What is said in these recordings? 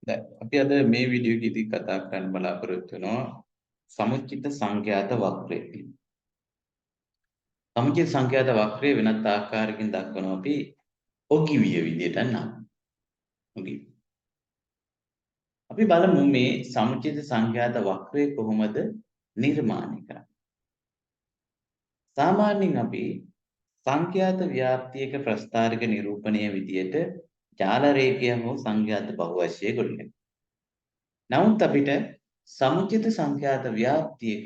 දැන් අපි අද මේ වීඩියෝ එකේදී කතා කරන්න බලාපොරොත්තු වෙනවා සමුච්චිත සංඛ්‍යාත වක්‍රය පිළිබඳව. සමුච්චිත සංඛ්‍යාත වක්‍රය වෙනත් ආකාරයකින් දක්වනවා අපි ඔගිවිය විදියට නම්. ඔගිව්. අපි බලමු මේ සමුච්චිත සංඛ්‍යාත වක්‍රය කොහොමද නිර්මාණය කරන්නේ. සාමාන්‍යයෙන් අපි සංඛ්‍යාත ව්‍යාප්තියක ප්‍රස්ථාරික නිරූපණය විදියට ජාල රේඛය හෝ සංඛ්‍යාත බහුවශය ගොඩනගනවා. නමුත් අපිට සමුචිත සංඛ්‍යාත ව්‍යාප්තියක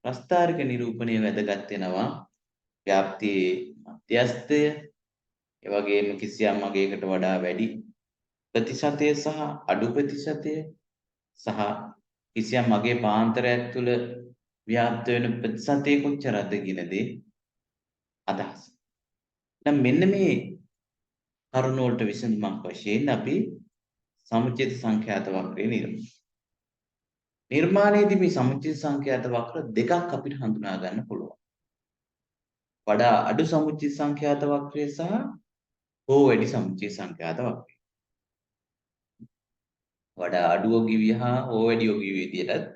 ප්‍රස්ථාරික නිරූපණය වැදගත් වෙනවා ව්‍යාප්තියේ මධ්‍යස්ථය ඒ වගේම කිසියම් අගයකට වඩා වැඩි ප්‍රතිශතය සහ අඩු ප්‍රතිශතය සහ කිසියම් අගයේ පාන්තරයක් තුළ ව්‍යාප්ත වෙන ප්‍රතිශතය කොච්චරද කියන දේ අදහස්. දැන් මෙන්න මේ කරුණ වලට විසඳුමක් වශයෙන් අපි සමුචිත සංඛ්‍යාත වක්‍රය නිර්මාණයේදී මේ සමුච්චිත සංඛ්‍යාත වක්‍ර දෙකක් අපිට හඳුනා ගන්න පුළුවන්. වඩා අඩු සමුච්චිත සංඛ්‍යාත වක්‍රය සහ හෝ වැඩි සමුච්චිත සංඛ්‍යාත වක්‍රය. වඩා අඩු ඔගිවිය හා හෝ වැඩි ඔගිවිය විදිහට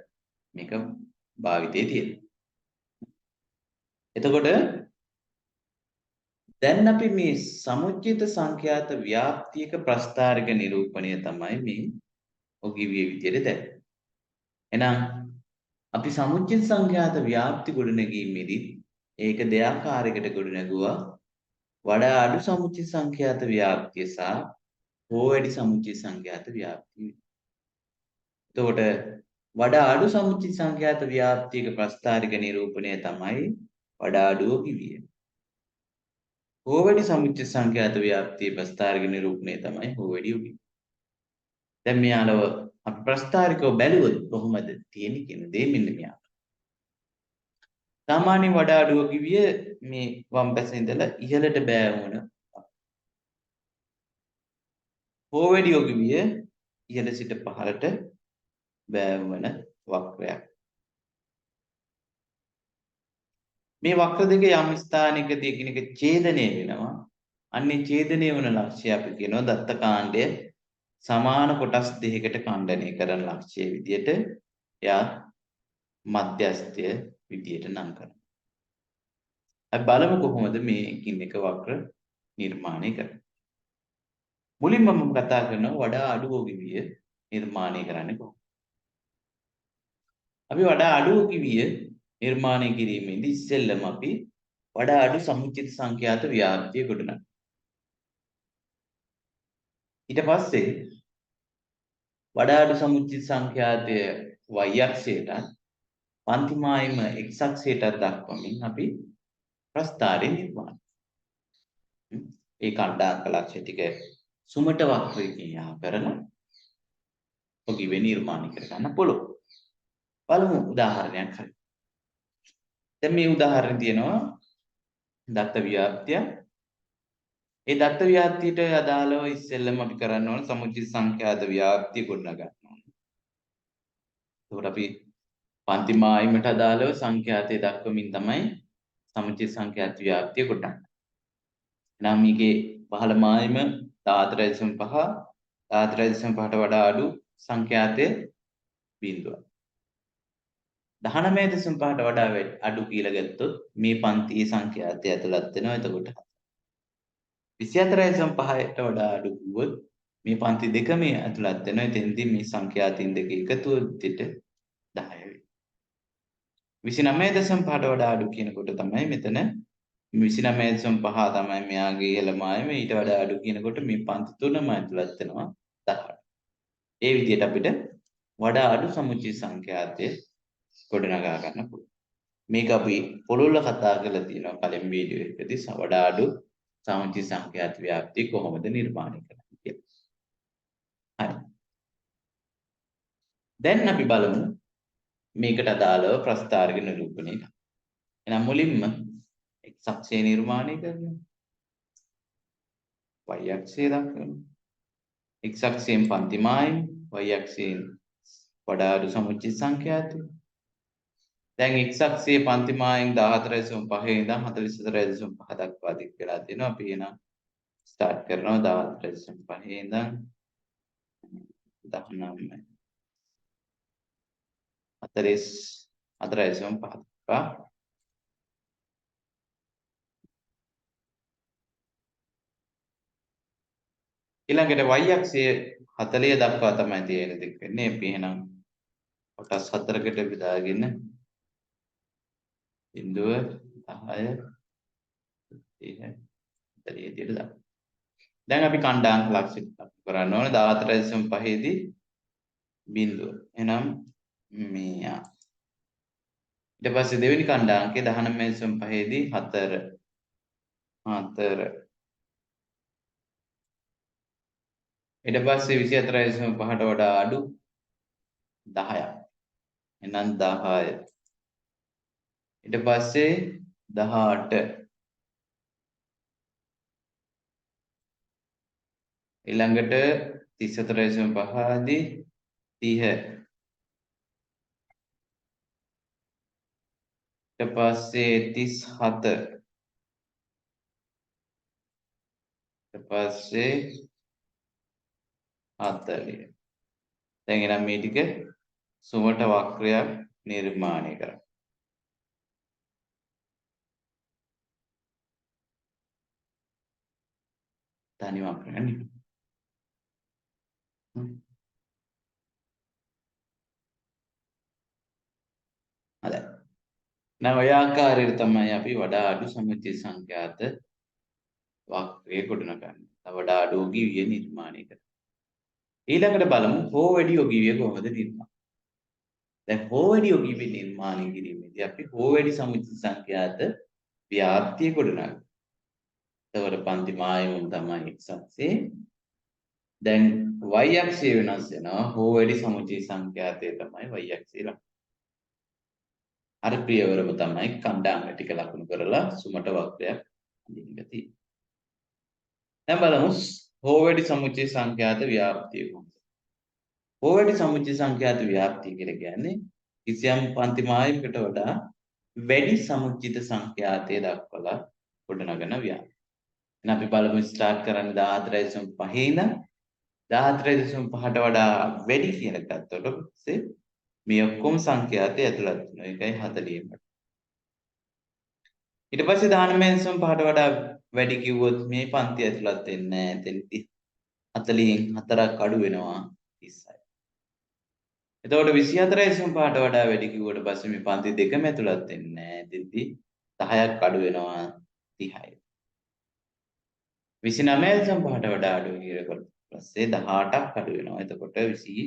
මේක භාවිතයේ තියෙනවා. එතකොට දැන් අපි මේ සමුච්චිත සංඛ්‍යාත ව්‍යාප්තියක ප්‍රස්ථාරික නිරූපණය තමයි මේ ඔගිවිය විදිහට දැක්වෙන්නේ. එහෙනම් අපි සමුච්චිත සංඛ්‍යාත ව්‍යාප්ති ගොඩනැගීමේදී ඒක දෙආකාරයකට ගොඩනැගුවා වඩා අඩු සමුච්චිත සංඛ්‍යාත ව්‍යාප්තිය සහ හෝ වැඩි සමුච්චිත සංඛ්‍යාත ව්‍යාප්තිය. එතකොට වඩා අඩු සමුච්චිත සංඛ්‍යාත ව්‍යාප්තියක ප්‍රස්ථාරික නිරූපණය තමයි වඩා අඩු ඔගිවිය. හෝ වැඩි සමුච්චිත සංඛ්‍යාත ව්‍යාප්තියේ ප්‍රස්ථාරික නිරූපණය තමයි හෝ වැඩි ඔගිවිය. දැන් මෙයාලව අපි ප්‍රස්ථාරිකව බැලුවොත් කොහොමද තියෙන්නේ කියන දේ මෙන්න මෙයා. සාමාන්‍ය වඩා අඩු ඔගිවිය මේ වම් පැසේ ඉඳලා ඉහළට බෑවුන. හෝ වැඩි ඔගිවිය ඉහළ සිට පහළට බෑවුන වක්‍රයක්. මේ වක්‍ර දෙක යම් ස්ථානයකදී එකිනෙක ඡේදනය වෙනවා. අන්නේ ඡේදනය වන ලක්ෂ්‍යය අපි කියනවා දත්ත කාණ්ඩය සමාන කොටස් දෙකකට ඛණ්ඩනය කරන ලක්ෂ්‍යයේ විදියට එයා මධ්‍යස්ථය විදියට නම් කරනවා. අපි බලමු කොහොමද මේ එකින් එක වක්‍ර නිර්මාණය කරන්නේ. මුලින්ම මම කතා කරනවා වඩා අඩු ඔගිවිය නිර්මාණය කරන්නේ කොහොමද. අපි වඩා අඩු ඔගිවිය නිර්මාණය කිරීමේදී ඉස්සෙල්ලම අපි වඩා අඩු සමුච්චිත සංඛ්‍යාත ව්‍යාප්තිය ගොඩනගනවා. ඊට පස්සේ වඩා අඩු සමුච්චිත සංඛ්‍යාතය y අක්ෂයට පන්ති මායිම x අක්ෂයට දක්වමින් අපි ප්‍රස්ථාරය නිර්මාණය. ඒ ඛණ්ඩාංක ලක්ෂ්‍ය ටික සුමට වක්‍රයකින් යා කරලා ඔගිවිය නිර්මාණය කර ගන්න පුළුවන්. බලමු උදාහරණයක් හරි. දැන් මේ උදාහරණය තියෙනවා දත්ත ව්‍යාප්තිය. ඒ දත්ත ව්‍යාප්තියට අදාළව ඉස්සෙල්ලම අපි කරන්න ඕන සමුච්චිත සංඛ්‍යාත ව්‍යාප්තිය ගොඩනගා ගන්න ඕනේ. ඒකට අපි පන්ති මායිමට අදාළව සංඛ්‍යාතය දක්වමින් තමයි සමුච්චිත සංඛ්‍යාත ව්‍යාප්තිය ගොඩනගන්නේ. එහෙනම් මේකේ පහළ මායිම 14.5 14.5ට වඩා අඩු සංඛ්‍යාතය 0. 19.5ට වඩා අඩු කියලා ගත්තොත් මේ පන්තියේ සංඛ්‍යාතය ඇතුළත් වෙනවා. එතකොට 24.5ට වඩා අඩු වුවොත් මේ පන්ති දෙකම ඇතුළත් වෙනවා. එතෙන්දී මේ සංඛ්‍යාතින් දෙක එකතු වෙද්දී 10 වෙයි. 29.5ට වඩා අඩු කියනකොට තමයි මෙතන 29.5 තමයි මෙයාගේ ඉහළ මායම. ඊට වඩා අඩු කියනකොට මේ පන්ති තුනම ඇතුළත් වෙනවා 18. ඒ විදිහට අපිට වඩා අඩු සමුච්චිත සංඛ්‍යාතය ගොඩනගා ගන්න පුළුවන්. මේක අපි පොළොල්ල කතා කරලා තියෙනවා කලින් වීඩියෝ එකකදී වඩා අඩු සමුච්චිත සංඛ්‍යාත ව්‍යාප්තිය කොහොමද නිර්මාණය කරන්නේ කියලා. හරි. දැන් අපි බලමු මේකට අදාළව ප්‍රස්ථාරික නිරූපණය කරන්න. එහෙනම් මුලින්ම x අක්ෂය නිර්මාණය කරනවා. y අක්ෂය දක්වනවා. x අක්ෂයෙන් පන්ති මායිම, y අක්ෂයෙන් වඩා අඩු සමුච්චිත සංඛ්‍යාතය. දැන් x අක්ෂයේ පන්ති මායිම 14.5 ඉඳන් 44.5 දක්වා දික් වෙලා තියෙනවා. අපි එහෙනම් ස්ටාර්ට් කරනවා 14.5 ඉඳන් 19 4.5 ඊළඟට y අක්ෂයේ 40 දක්වා තමයි තියෙන දෙක වෙන්නේ. අපි එහෙනම් කොටස් 4කට බෙදාගෙන 0 10 30 40 විදියට දාන්න. දැන් අපි කණ්ඩායම් ලක්ෂිත කරන්න ඕනේ 14.5 දී බිඳුව. එහෙනම් මේ ඊට පස්සේ දෙවෙනි කණ්ඩායමේ 19.5 දී 4 ඊට පස්සේ 24.5ට වඩා අඩු 10ක්. එහෙනම් 10. ඊට පස්සේ 18 ඊළඟට 34.5 දී 30 ඊට පස්සේ 37 ඊට පස්සේ 40. දැන් එනම් මේ ටික සුමට වක්‍රයක් නිර්මාණය කරා. තනි වක්‍රයක් නේ. හරි. දැන් ඔය ආකාරයට තමයි අපි වඩා අඩු සමුච්චය සංඛ්‍යාත වක්‍රය ගොඩනගන්නේ. වඩා අඩු ඔගිවිය නිර්මාණය කරන්නේ. ඊළඟට බලමු හෝ වැඩි ඔගිවිය කොහොමද නිර්මාණය. දැන් හෝ වැඩි ඔගිවිය නිර්මාණය කිරීමේදී අපි හෝ වැඩි සමුච්චය සංඛ්‍යාත ව්‍යාප්තිය ගොඩනගනවා. එතකොට පන්ති මායම තමයි x අක්ෂයේ. දැන් y අක්ෂය වෙනස් වෙනවා. හෝ වැඩි සමුච්චය සංඛ්‍යාතය තමයි y අක්ෂයේ ලකුණු. අර පියවරම තමයි කණ්ඩායම ටික ලකුණු කරලා සුමට වක්‍රයක් අඳින්න තියෙන්නේ. දැන් බලමු හෝ වැඩි සමුච්චය සංඛ්‍යාත ව්‍යාප්තිය කොහොමද? හෝ වැඩි සමුච්චය සංඛ්‍යාත ව්‍යාප්තිය කියලා කියන්නේ කිසියම් පන්ති මායමකට වඩා වැඩි සමුච්චිත සංඛ්‍යාතය දක්වලා ගොඩනගන ව්‍යාප්තිය. එහෙනම් අපි බලමු ස්ටාර්ට් කරන්නේ 14.5 ඉඳන් 14.5ට වඩා වැඩි කියලා ගත්තොත් පස්සේ මේ ඔක්කොම සංඛ්‍යාතය ඇතුළත් වෙනවා. ඒකයි 40ට. ඊට පස්සේ 19.5ට වඩා වැඩි කිව්වොත් මේ පන්ති ඇතුළත් වෙන්නේ නැහැ. එතෙන්දී 40න් 4ක් අඩු වෙනවා 36. එතකොට 24.5ට වඩා වැඩි කිව්වට පස්සේ මේ පන්ති දෙකම ඇතුළත් වෙන්නේ නැහැ. එතෙන්දී 10ක් අඩු වෙනවා 30යි. 29.5ට වඩා අඩු කියනකොට පස්සේ 18ක් අඩු වෙනවා. එතකොට 22යි.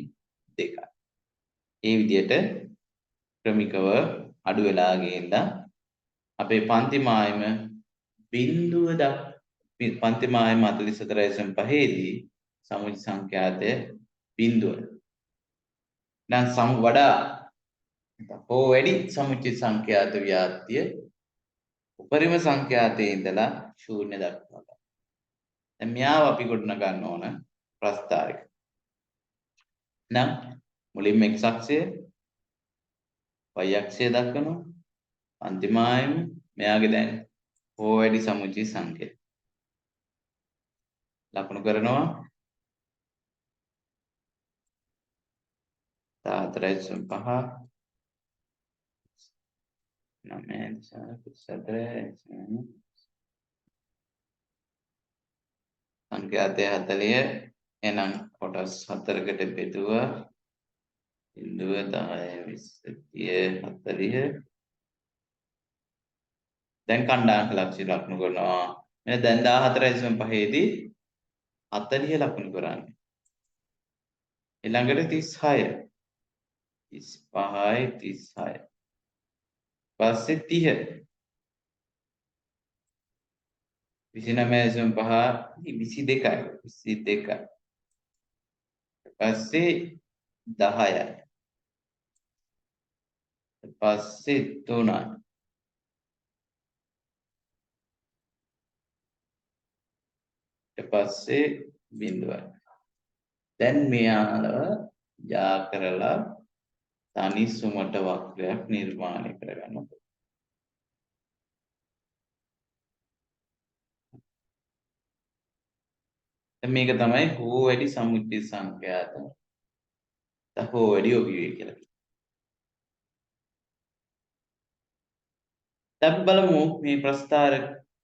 ඒ විදිහට ක්‍රමිකව අඩු වෙලා ගිහින්දා අපේ පන්ති මායම බිඳුව පන්ති මායම 44.5 දී සමුච්ච සංඛ්‍යාතය බිඳුව. දැන් වඩා හෝ වැඩි සමුච්ච සංඛ්‍යාත ව්‍යාප්තිය උපරිම සංඛ්‍යාතයේ ඉඳලා ශූන්‍ය දක්වා. දැන් මෙයාව අපි ගොඩනග ගන්න ඕන ප්‍රස්ථාරයක. නම් මුලින්ම x අක්ෂය y අක්ෂය දක්වනවා. අන්තිමයෙන්ම මෙයාගේ දැන් හෝ වැඩි සමුච්චය සංඛ්‍යාත ලකුණු කරනවා 14.5 සංඛ්‍යාතය 40 එහෙනම් කොටස් 4කට බෙදුවා 0 10 20 30 දැන් කණ්ඩායමක ලක්ෂ්‍ය ලකුණු කරනවා. මෙන්න දැන් 14.5 දී 40 ලකුණු කරන්නේ. ඊළඟට 36 35යි 36 පස්සේ 30 29.5 පස්සේ 10යි පස්සේ 3යි ඊට පස්සේ 0යි. දැන් මෙයාලව යා කරලා තනි සුමට වක්‍රයක් නිර්මාණය කරගන්න ඕනේ. මේක තමයි හෝ වැඩි සමුච්චය සංඛ්‍යාත තහෝ වැඩි ඔගිවේ කියලා. දැන් බලමු මේ ප්‍රස්ථාර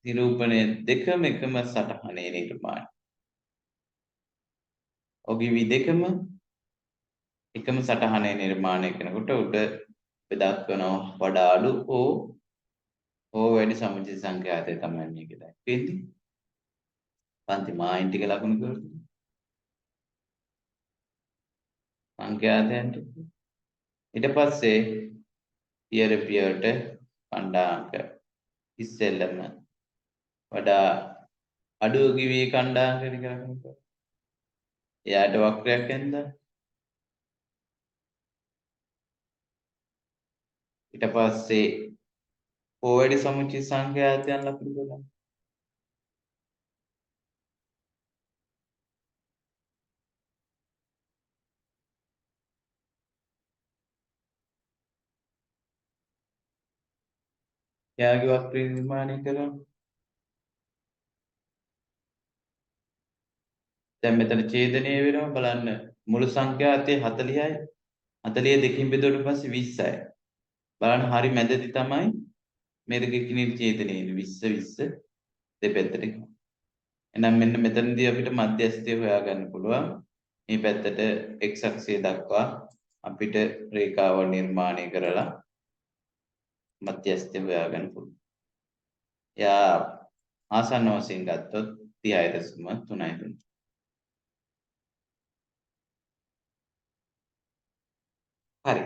නිරූපණය දෙකම එකම සටහනේ නිර්මාණය. ඔගිවි දෙකම එකම සටහනේ නිර්මාණය කරනකොට උඩ බෙදක්වනවා වඩා අඩු ඕ වැඩි සමුච්චිත සංඛ්‍යාතය තමයි මේක දැක්වෙන්නේ. පන්ති මායින් ටික ලකුණු කරලා සංඛ්‍යාතයන්ට ඊට පස්සේ පියරට කණ්ඩාංක ඉස්සෙල්ලම වඩා අඩු ඔගිවි කණ්ඩාංක ටික ලකුණු කරලා එයාට වක්‍රයක් ඇඳලා ඊට පස්සේ ඕ වැඩි සමුච්චිත සංඛ්‍යාතයන් ලකුණු කරලා එයාගේ වක්‍රය නිර්මාණය කරනවා. දැන් මෙතන ඡේදනය වෙනවා බලන්න මුළු සංඛ්‍යාතය 40යි 40 දෙකින් බෙදුවට පස්සේ 20යි. බලන්න හරි මැදදී තමයි මේ දෙක කිනිට ඡේදනය වෙන්නේ 20 දෙපැත්තට. එහෙනම් මෙන්න මෙතනදී අපිට මධ්‍යස්ථය හොයාගන්න පුළුවන්. මේ පැත්තට x අක්ෂය දක්වා අපිට රේඛාව නිර්මාණය කරලා මධ්‍යස්ථය හොයාගන්න පුළුවන්. එයා ආසන්න වශයෙන් ගත්තොත් 36.3. හරි.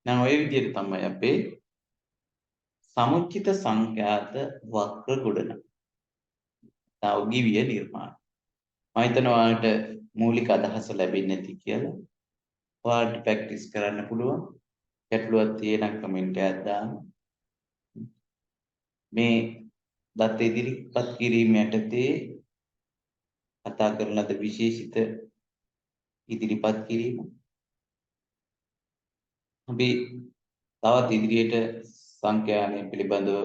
දැන් ওই විදිහට තමයි අපේ සමුච්චිත සංඛ්‍යාත වක්‍ර ගොඩනගන. ඔගිවිය නිර්මාණ. මම හිතනවා ඔයාලට මූලික අදහස ලැබෙන්නේ නැති කියලා. ඔයාලට ප්‍රැක්ටිස් කරන්න පුළුවන්. ගැටලුවක් තියෙනම් කමෙන්ට් එකක් දාන්න. මේ දත් ඉදිරිපත් කිරීම යටතේ කතා කරන ලද විශේෂිත ඉදිරිපත් කිරීම අපි තවත් ඉදිරියට සංඛ්‍යානය පිළිබඳව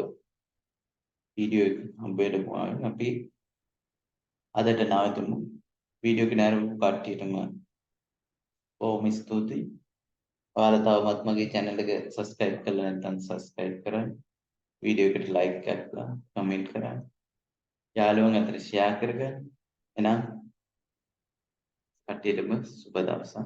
වීඩියෝ එක හම්බ වෙනමු. අපි අදට නවතුමු. වීඩියෝ එක නරඹපු කට්ටියටම බොහොම ස්තුතියි. ඔයාලා තවමත් මගේ channel එක subscribe කරලා නැත්නම් subscribe කරන්න. වීඩියෝ එකට like කරලා comment කරන්න. යාළුවන් අතර share කරගන්න. එහෙනම් කට්ටියටම සුබ දවසක්.